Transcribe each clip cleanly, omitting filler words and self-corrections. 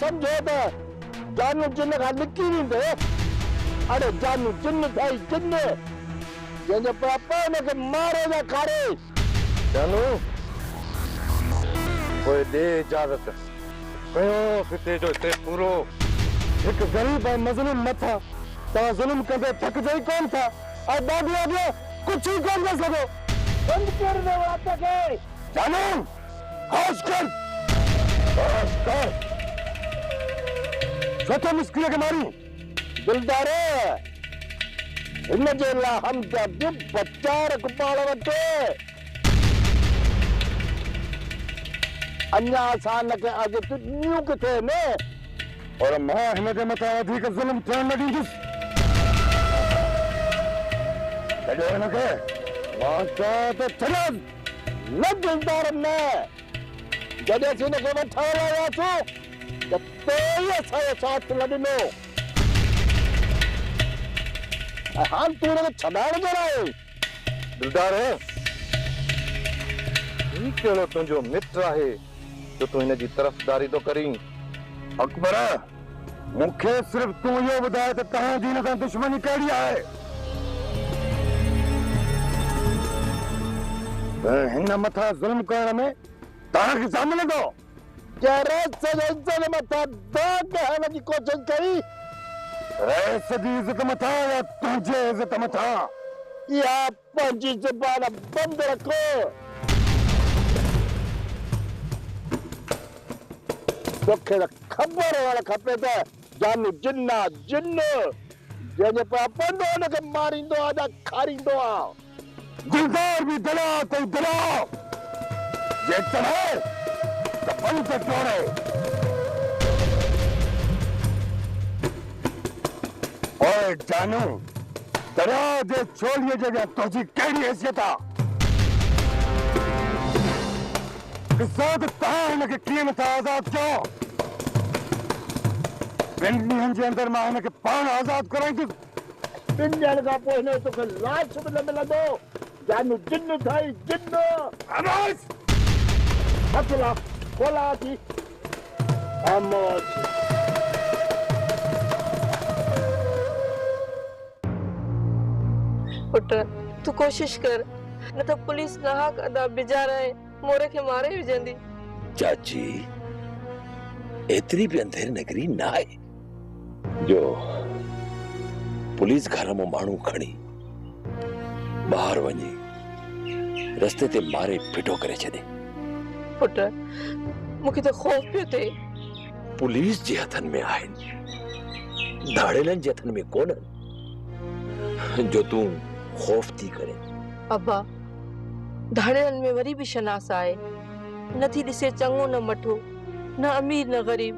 समझो तो जानू जिन्न का निकी नहीं दे। अरे जानू जिन्न भाई जिन्न जंहिंजो पापा हुनखे मारे जा खारे। जानू कोई दे इजाजत कयो फिते जो ते पूरो एक गरीब और मजलूम मथा ता जुल्म कंदे थक जाई कौन था और बाबू आगे कुछ ही कौन कर सको। बंद कर दे बात के। जानू होश कर जो तो मुश्किल के मारी दिलदारे इन जे ला हम जब बच्चा रखपाल वटे अन्या आसान के आगे तू न्यू किथे ने और मां हिन जे मथा अधिक जुल्म थियण न ॾींदुसि। कॾहिं हिनखे मां चवां त छॾनि न दिलदार न जॾहिं असीं हिनखे वठण आयासीं त तेई असांजो साथ न ॾिनो ऐं हाणे तूं हिनखे छॾाइण जो आहे। दिलदार ही कहिड़ो तुंहिंजो मित्र आहे जो तूं हिन जी तरफ़दारी थो करीं। अकबर मूंखे सिर्फ़ तूं इहो ॿुधाए त तव्हांजी हिन सां दुश्मनी कहिड़ी आहे। हिन मथां ज़ुल्म करण में तव्हांखे छा मिलंदो। रईस जे इज़त मथां दाग हणण जी कोशिश कई। रईस जी इज़त मथां या तुंहिंजे इज़त मथां इहा पंहिंजी ज़ुबान बंदि रखो। तोखे त ख़बर हुअण खपे त जानू जिन्न आहे जिन्न जंहिंजे पिया पंधो हुनखे मारींदो आहे या खारींदो आहे। दिलदार भी दला तो दला ये चढ़े तो बल से तोड़े। ओए जानू दरिया जे छोलिए जगह तुझी कहिड़ी हैसियत आ किसाद तहां हिनखे कीअं नथा आज़ाद कयो। ॿिनि ॾींहंनि जे अंदरि मां हिनखे पाण आज़ाद कराईंदुसि। 2 ॾींहंनि खां पोइ हिन तोखे लाश बि न मिलंदो। जानू जिन्न थाई जिन्न। आवाज़ हथला खोला थी खामोश। पुट तू कोशिश कर न तो पुलिस नाहक अदा बिजारा मोरे के मारे विजंदी। चाची एतरी भी अंधेर नगरी ना है जो पुलिस घर में मानू खड़ी बाहर वनी रस्ते ते मारे पिटो करे छदे। पुट मुखे तो खौफ पियो थे। पुलिस जे हथन में आहिन धाड़ेलन जे हथन में कोन जो तू खौफ थी करे। अब्बा धाड़ेलन में वरी भी शनास आए नथी दिसे चंगो न मठो न अमीर न गरीब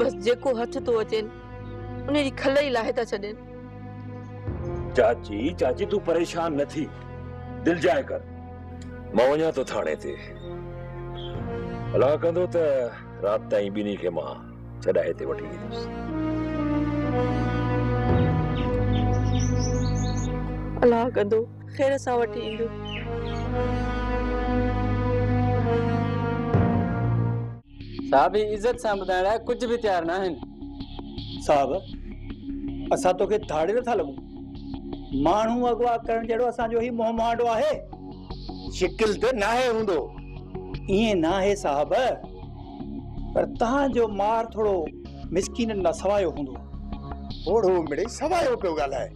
बस जेको हथ तो अचेन उन्हें खल ही लाहे ता छडेन। चाची चाची तू परेशान न थी दिल जाए कर मां वञा तो थाने ते भला कंदो त रात ताईं बिनी के मां छडाए ते वठी ईंदुसि। अल्लाह कंदो खैर सां वठी ईंदो। साहब इज्जत सां ॿुधाइण लाइ कुछ भी तैयार ना आहिनि। साहब असां तोखे धाड़े नथा लॻूं। माण्हू अगवा करण जहिड़ो असांजो ही मोह मांडो आहे। शिकिल ते नाहे हूंदो। ईअं न आहे साहब पर तव्हांजो मार थोरो मिसकीन न सवायो हूंदो। ओढ़ो मिड़े सवायो पियो ॻाल्हाए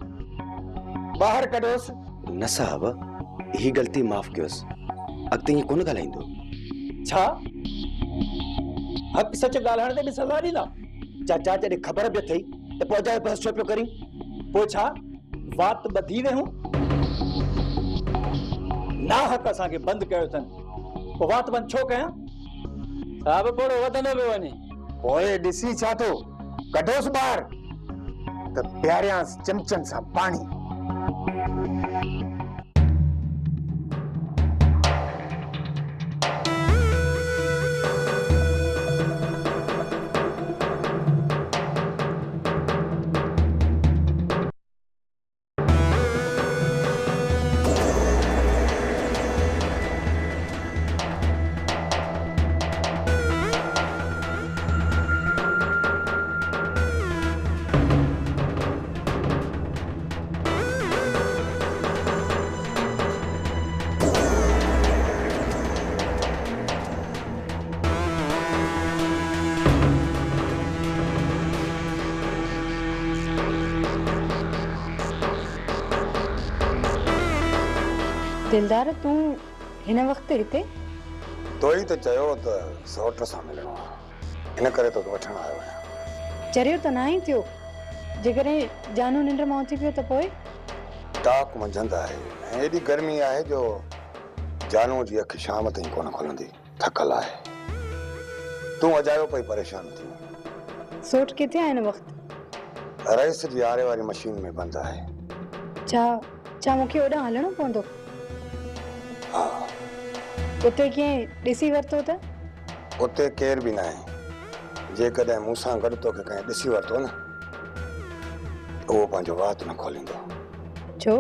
ॿाहिरि कढोसि। न साहब ही गलती माफ़ कयोसि अॻिते ईअं कोन ॻाल्हाईंदो। छा हक़ सच ॻाल्हाइण ते बि सज़ा ॾींदा। चाचा जॾहिं ख़बर बि अथई त पोइ अजाए बहस छो पियो करीं। पोइ छा वात ॿधी वेहूं। ना हक़ असांखे बंदि कयो अथनि पोइ वात बंदि छो कयां। साहब पोड़ो वधंदो पियो वञे। पोइ ॾिसी छा थो कढोसि ॿाहिरि त प्यारियांसि चमचनि सां पाणी। दिलदार तू हिन वक्त हिते तो ही तो चयो त सौट सां मिलणो आहे इन करे तो वठण आयो आहियां। चरियो त ना ही थियो जेकॾहिं जानू निंड मां उथी पियो त पोइ टाक मंझंदि आहे ऐं एॾी गर्मी आहे जो जानू जी अखि शाम ताईं कोन खुलंदी, थकल आहे। तूं अजायो पई परेशान थी। सोट किथे आहे हिन वक्त? रईस जी आरे वारी मशीन में बंदि आहे। छा मूंखे ओॾां हलणो पवंदो? हा, उते कीअं ॾिसी वरितो त? उते केर बि न आहे। जेकॾहिं मूंसां गॾु तोखे कंहिं ॾिसी वरितो न उहो पंहिंजो वात न खोलींदो। छो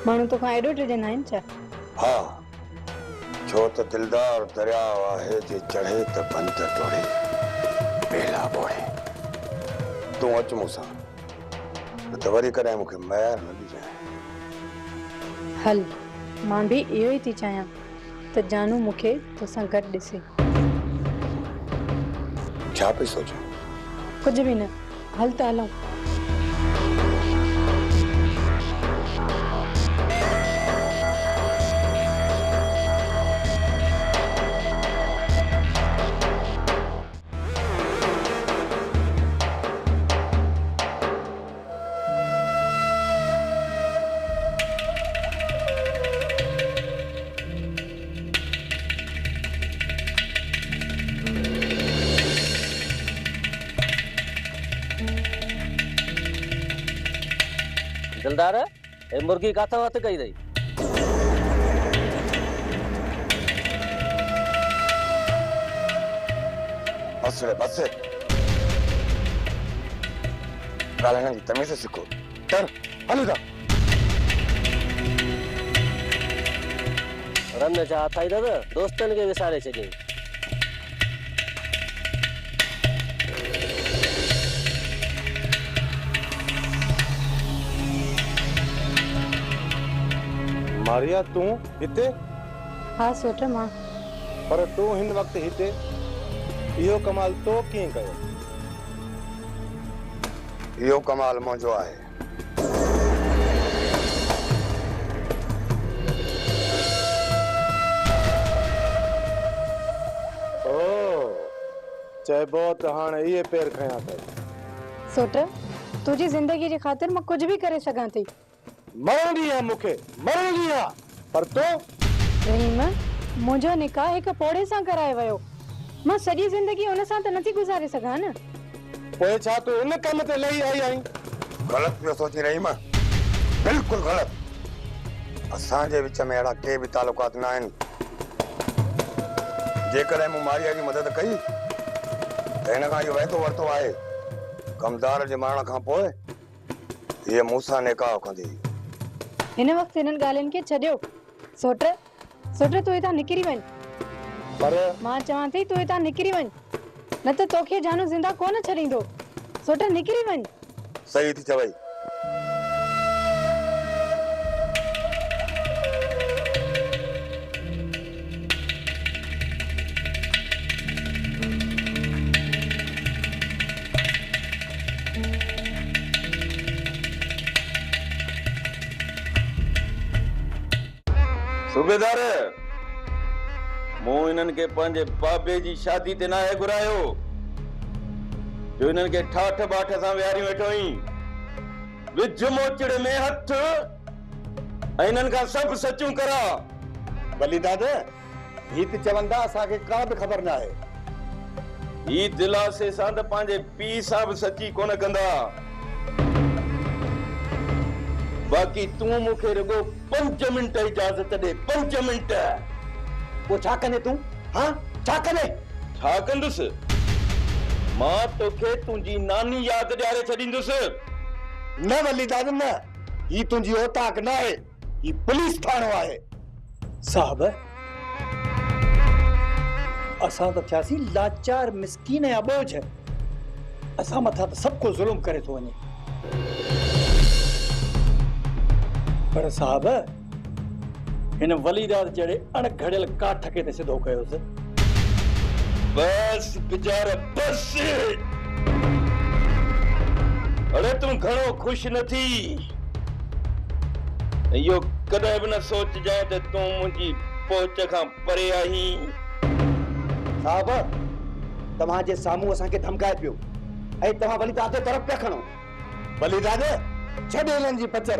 माण्हू तोखां एॾो टिजंदा आहिनि छा? हा, छो त दिलदार दरियाव आहे जे चढ़े त बंद टोड़े बेला बोड़े। तूं अच मूंसां न त वरी कॾहिं मूंखे मयार न ॾिजांइ। हल, मां बि इहो ई थी चाहियां त जानू मूंखे तोसां गॾु ॾिसे। छा पई सोचूं? कुझु बि न, हल त हलूं। दिलदार ए मुर्गी काथा हथ कई रही? बस बस ॻाल्हाइण जी तमीज़ सिखो। चल हलूं था। रन छा थाई दादा दोस्तन के विसारे छॾियईं। मारिया तू हिते? हाँ सोट मां। पर तू हिन वक्त हिते इहो कमाल तो कीअं कयो? इहो कमाल मुंहिंजो आहे। ओ चइबो त हाणे इहे पेर खयां पई। सोट तुंहिंजी ज़िंदगी जी ख़ातिर मां कुझु बि करे सघां थी। मरणी आहे मूंखे, मरणी आहे। पर तो रहीम, मुंहिंजो निकाह हिकु पोड़े सां कराए वियो। मां सॼी ज़िंदगी उन सां त नथी गुज़ारे सघां न। पोइ छा तूं इन कम ते लही आई आहीं? ग़लति पियो सोची रही मां, बिल्कुलु ग़लति। असांजे विच में अहिड़ा के बि तालुकात न आहिनि। जेकॾहिं मूं मारिया जी मदद कई त हिन खां इहो वाइदो वरितो आहे कमदार जे मरण खां पोइ हीअ मूंसां निकाह कंदी। हिन वक्त हिननि ॻाल्हियुनि खे छॾियो। सोट तूं हितां निकिरी वञ। पर मां चवां थी तूं हितां निकिरी वञ, न त तोखे जानू ज़िंदा कोन छॾींदो। सोट निकिरी वञ। सही थी चवई। सूबेदार, मूं इन्हनि खे पंहिंजे बाबे जी शादी ते नाहे घुरायो जो इन्हनि खे ठाठ बाट सां विहारी वेठो आहीं। विझ मोचड़े में हथ ऐं इन्हनि खां सभु सचूं करा। भली दादा ही त चवंदा असांखे का बि ख़बर न आहे। ही दिलासे सां त पंहिंजे पीउ सां बि सची कोन कंदा। बाक़ी तूं मूंखे रुगो 5 मिंट इजाज़त ॾे। 5 मिंट। पोइ छा कंदे तूं? हाँ छा कंदे? छा कंदुसि? मां तोखे तुंहिंजी नानी यादि ॾियारे छॾींदुसि। न वली दादा न, ही तुंहिंजी औताक न आहे, ही पुलिस थाणो आहे। साहब, असां त थियासीं लाचार मिसकीन या बोझ। असां मथां त सभु को ज़ुल्म करे थो वञे। पर साहब, हिन वलीदार जहिड़े अणघड़ियल काठ खे त सिधो कयोसि। बस बेचारा बस। अरे तूं घणो खुश न थी। इहो कॾहिं बि न सोचिजांइ त तूं मुंहिंजी पहुच खां परे आहीं। साहब तव्हांजे साम्हूं असांखे धमकाए पियो ऐं तव्हां वरी ताते तरफ़ पिया खणो। बलिदाद छॾ हिननि जी पचर।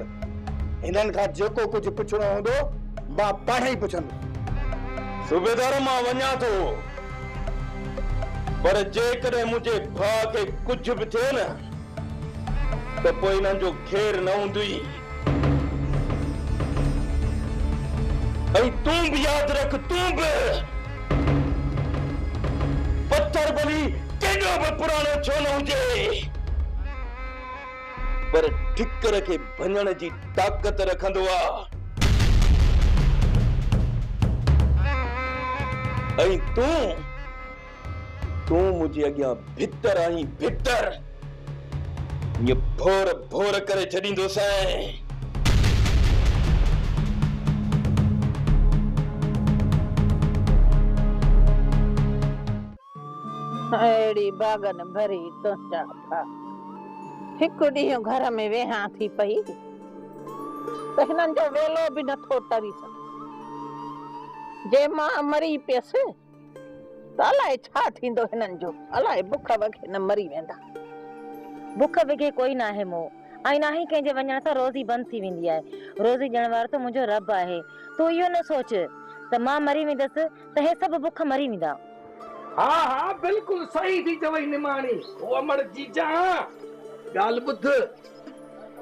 हिननि खां जेको कुझु पुछणो हूंदो मां पाण ई पुछंदुमि। सूबेदार मां वञा थो, पर जेकॾहिं मुंहिंजे भाउ खे कुझु बि थिए न त पोइ हिननि जो खेर न हूंदई। ऐं तूं बि यादि रख, तूं बि पत्थर भली केॾो बि पुराणो छो न हुजे, पर ठिकर खे भञण जी ताक़त रखंदो आहे। ऐं तूं मुंहिंजे अॻियां भितर आहीं, भितर ईअं भोर भोर करे छॾींदोसांइ। अहिड़ी बागन भरी तुंहिंजा भाग हिकु ॾींहुं घर में वेहा थी पई त हिननि जो वेलो बि नथो टरी सघे। जे मां मरी पियसि त अलाए छा थींदो हिननि जो, अलाए बुख वगे न मरी वेंदा। बुख विघे कोई ना आहे मो ऐं ना ही कंहिंजे वञण सां रोज़ी बंदि थी वेंदी आहे। रोज़ी ॾियण वारो त मुंहिंजो रब आहे। तूं इहो न सोच त मां मरी वेंदसि त हे सभु बुख मरी वेंदा। हाँ हाँ बिल्कुल सही थी चवई निमाणी। ओ अमर जीजा ॻाल्हि ॿुध,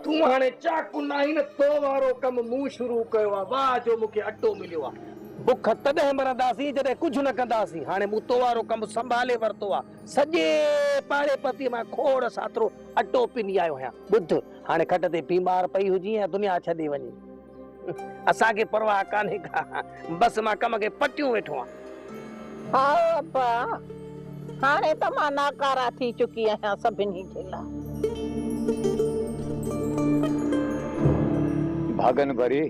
तूं हाणे चाकू नाही न तो वारो कम मूं शुरू कयो आहे। वाह जो मूंखे अटो मिलियो आहे। बुख तॾहिं मरंदासीं जॾहिं कुझु न कंदासीं। हाणे मूं तो वारो कम संभाले वरितो आहे। सॼे पाड़े पतीअ मां खोड़ सातरो अटो पिनी आयो आहियां। ॿुध हाणे खट ते बीमार पई हुजी ऐं दुनिया छॾे वञे, असांखे परवाह कान्हे का। बसि मां कम खे पटियूं वेठो आहियां। हाँ अब्बा, हाणे त मां नाकारा थी चुकी आहियां सभिनी जे लाइ। भागन भरी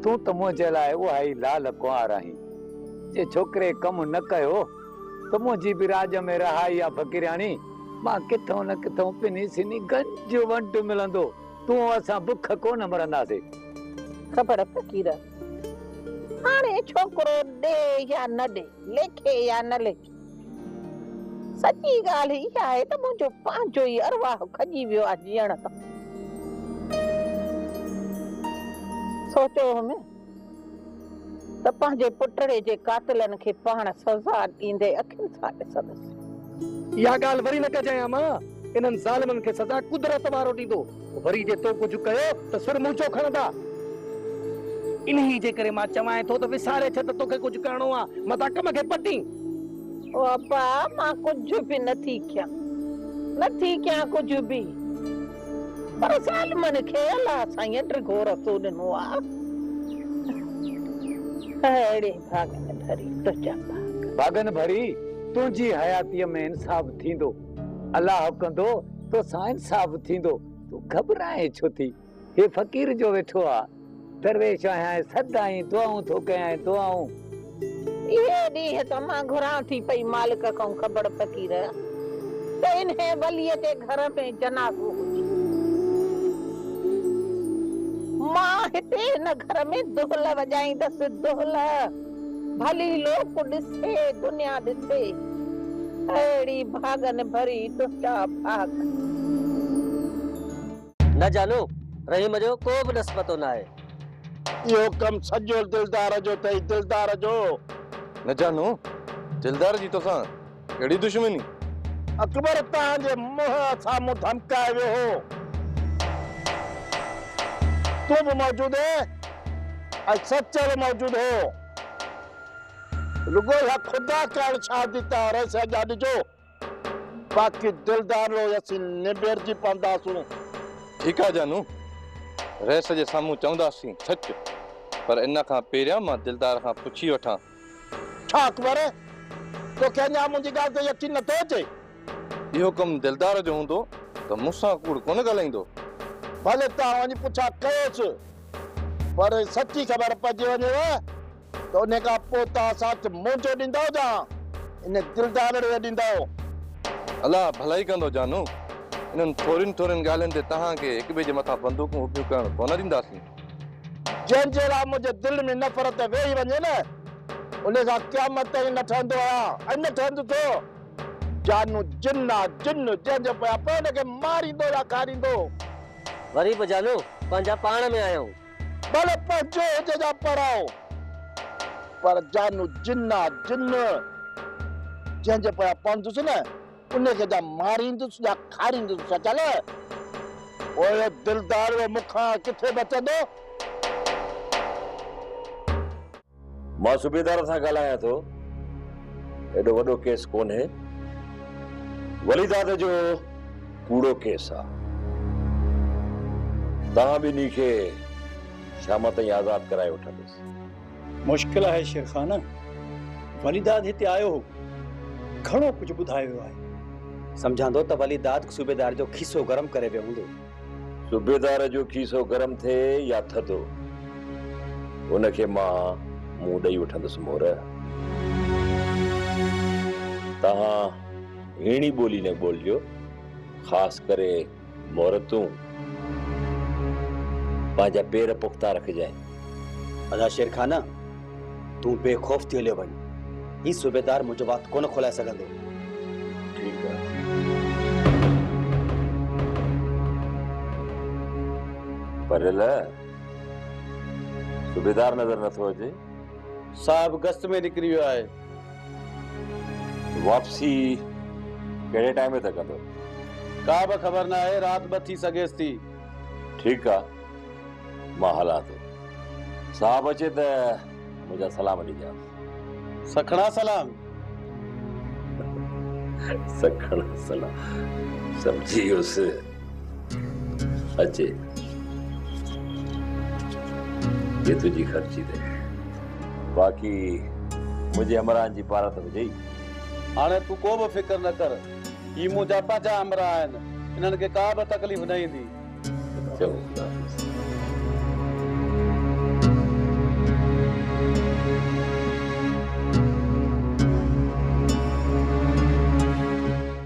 तूं त मुंहिंजे लाइ उहा ई लाल कुंवार आहीं। जे छोकिरे कमु न कयो त मुंहिंजी बि राज में रहाई आहे फ़कीराणी। मां किथों न किथों पिनी सिनी गंज वंट मिलंदो, तूं असां बुख कोन मरंदासीं। ख़बर फ़कीर, हाणे छोकिरो ॾे या न ॾे, लेखे या न लेखे, सची ॻाल्हि इहा आहे त मुंहिंजो पंहिंजो ई अरवाह खॼी वियो आहे जीअण त। सोचो में त पंहिंजे पुटड़े जे कातिलनि खे पाण सज़ा ॾींदे अखियुनि सां ॾिसंदसि। इहा ॻाल्हि वरी न कजांइ मां। इन्हनि ज़ालिमनि खे सज़ा कुदरत वारो ॾींदो। वरी जे तो कुझु कयो त सिर मूंचो खणंदा। इन्ही जे करे मां चवां थो त विसारे छॾ त तोखे कुझु करणो आहे। मता कम खे पटी। ओ अब्बा, मां कुझु बि नथी कयां कुझु बि, पर ज़ालिमनि खे अलाह सां ड्रिघो रसो ॾिनो आहे। अहिड़े भागन भरी तुंहिंजा भागन भरी तुंहिंजी हयातीअ में इंसाफ़ थींदो। अलाह कंदो तो सां इंसाफ़ थींदो। तूं घबराए छो थी? हे फ़कीर जो वेठो आहे, दरवेश आहियां, सदाईं दुआऊं थो कयां, दुआऊं। इहे ॾींहं त मां घुरां थी पई मालिक खां ख़बर फ़कीर त इन्हे वलीअ जे घर में जनाज़ो हुजे। मां हिते हिन घर में दुहल वॼाईंदसि, दुहल। भली लोक ॾिसे, दुनिया ॾिसे। अहिड़ी भागन भरी तुंहिंजा भाग। न जानू, रहीम जो को बि नस्बतो न आहे। इहो कम सॼो दिलदार जो अथई, दिलदार जो। न जानू, दिलदार जी तोसां कहिड़ी दुश्मनी? अकबर तव्हांजे मुंहं साम्हूं धमकाए वियो हो। तूं बि मौजूद है ऐं सच बि मौजूद हो। रुगो या खुदा करण छा दिता रस जा ॾिजो, बाक़ी दिलदार लो असीं निबेरजी पवंदासूं। ठीकु आहे जानू, रहिस जे साम्हूं चवंदासीं सच, पर इन खां पहिरियां मां दिलदार खां पुछी वठां। छा अकबर, तोखे अञा मुंहिंजी ॻाल्हि ते यकीन नथो अचे? इहो कमु दिलदार जो हूंदो त मूंसां कूड़ कोन ॻाल्हाईंदो। भले तव्हां वञी पुछा कयोसि, पर सची ख़बर पइजी वञेव त उन खां पोइ तव्हां साथ मुंहिंजो ॾींदव या इन दिलदार ॾे ॾींदव? अलाह भलाई कंदो जानू। इन्हनि थोरियुनि ॻाल्हियुनि ते तव्हांखे हिक ॿिए जे मथां बंदूकूं उभियूं करणु कोन ॾींदासीं। जंहिंजे लाइ मुंहिंजे दिलि में नफ़रत वेही वञे न उन सां क़यामत ताईं न ठहंदो आहियां ऐं न ठहंदो थो। जानू जिन आहे जिन जंहिंजे पोयां पोइ हुनखे मारींदो या खारींदो। वरी बि जानू पंहिंजा पाण में आहियूं। भले पंहिंजो हुजे जा पराओ पर जानू जिन आहे जिन जंहिंजे पोयां पवंदुसि न उनखे जा मारींदुसि या खारींदुसि। चल ओए दिलदार वे मुखां किथे बचंदो। मां सूबेदार सां ॻाल्हायां थो। एॾो वॾो केस कोन्हे। वलीदाद जो कूड़ो केस आहे। तव्हां ॿिन्ही खे शाम ताईं आज़ादु कराए वठंदुसि। मुश्किल है शेर खान। वलीदाद हिते आयो हो, घणो कुछ ॿुधायो आहे। समझां थो त वलीदाद सूबेदार जो खीसो गरम करे वियो हूंदो। सूबेदार जो खीसो गरम थिए या थधो उनखे मां मुंहुं ॾेई वठंदुसि मोर। तव्हां अहिड़ी ॿोली न ॿोलिजो, ख़ासि करे मोहरतूं पंहिंजा पेर पुख्ता रखजांइ। अदा शेर खान तूं बेखौफ़ थी हलियो वञ। ही सूबेदार मुंहिंजो वात कोन खोलाए सघंदो। ठीकु आहे। परेल सूबेदार नज़र नथो अचे। साहब गश्त में निकिरी वियो आहे। वापसी कहिड़े टाइम ते कंदो? का बि ख़बर न आहे। रात ब थी सघेसि थी। ठीकु आहे, मां हलां थो। साहब अचे त मुंहिंजा सलाम ॾिजां। सखणा सलाम। सखणा सलाम समझी वियुसि। अचे ये तुझी ख़र्ची दे। बाक़ी मुंहिंजे हमराहनि जी पारत हुजे। हाणे तूं को बि फिक्र न कर। ही मुंहिंजा पंहिंजा हमरा आहिनि। इन्हनि खे का बि तकलीफ़ न ईंदी। चङो।